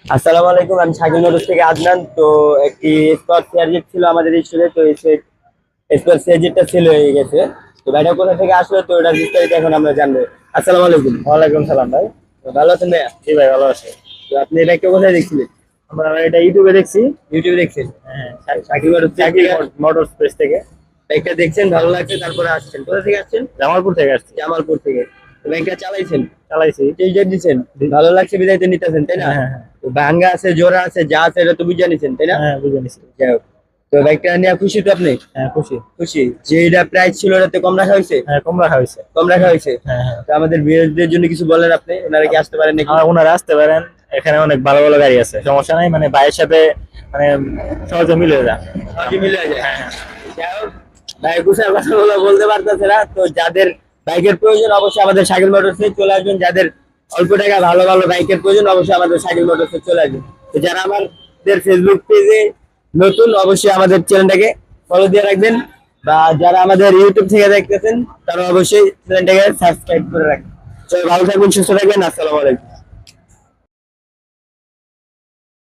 আসসালামু আলাইকুম, আমি শাকিল মোটরস থেকে আদনান। তো একটি স্পট সিয়ারজেট ছিল আমাদের স্টোরে, তো এই স্পট সিয়ারজেটটা সেল হয়ে গেছে। তো ভাইটা কোথা থেকে আসলো, তো ওটার বিস্তারিত এখন আমরা জানবো। আসসালামু আলাইকুম। ওয়ালাইকুম সালাম ভাই। তো ভালো আছেন ভাইয়া? জি ভাই, ভালো আছে। তো আপনি এই বাইকটা কোথায় দেখছিলেন? আমরা এটা ইউটিউবে দেখছি। ইউটিউবে দেখছেন? হ্যাঁ, শাকিল মোটরস শাকিল থেকে মোটর স্পেস থেকে। বাইকটা দেখছেন, ভালো লাগছে, তারপরে আসছেন। কোথা থেকে আসছেন? জামালপুর থেকে আসছি। জামালপুর থেকে। তো বাইকটা চালাইছেন, চালাইছি। টেস্ট ড্রাইভ দিচ্ছেন, ভালো লাগছে বিদায়তে নিতেছেন, তাই না? হ্যাঁ হ্যাঁ তো ভাঙ্গা আছে, জোড়া আছে, যা আছে এটা তো বুঝে নিছেন, তাই না? হ্যাঁ, বুঝে নিছি। যাই হোক, তো বাইকটা নিয়ে খুশি তো আপনি? হ্যাঁ, খুশি। খুশি যে এটা প্রাইস ছিল ওটাতে কম রাখা হয়েছে? হ্যাঁ, কম রাখা হয়েছে। কম রাখা হয়েছে। হ্যাঁ হ্যাঁ। তো আমাদের ভিউয়ারদের জন্য কিছু বলেন আপনি, ওনারা কি আসতে পারেন নাকি? ওনারা আসতে পারেন, এখানে অনেক ভালো ভালো গাড়ি আছে, সমস্যা নাই, মানে ভাইয়ের সাথে মানে সহজে মিলে যায়। সহজে মিলে যায়। হ্যাঁ হ্যাঁ। যাই হোক, ভাই গুছার কথাগুলো বলতে পারতেছে না। তো যাদের বাইকের প্রয়োজন অবশ্যই আমাদের শাকিল মোটরসে চলে আসবেন। যাদের অল্প টাকা ভালো ভালো বাইকের প্রয়োজন অবশ্যই আমাদের শাকিল মোটরসে চলে আসবেন। তো যারা আমাদের ফেসবুক পেজে নতুন, অবশ্যই আমাদের চ্যানেলটাকে ফলো দিয়ে রাখবেন, বা যারা আমাদের ইউটিউব থেকে দেখতেছেন তারা অবশ্যই চ্যানেলটাকে সাবস্ক্রাইব করে রাখবেন। সবাই ভালো থাকবেন, সুস্থ থাকবেন। আসসালামু আলাইকুম।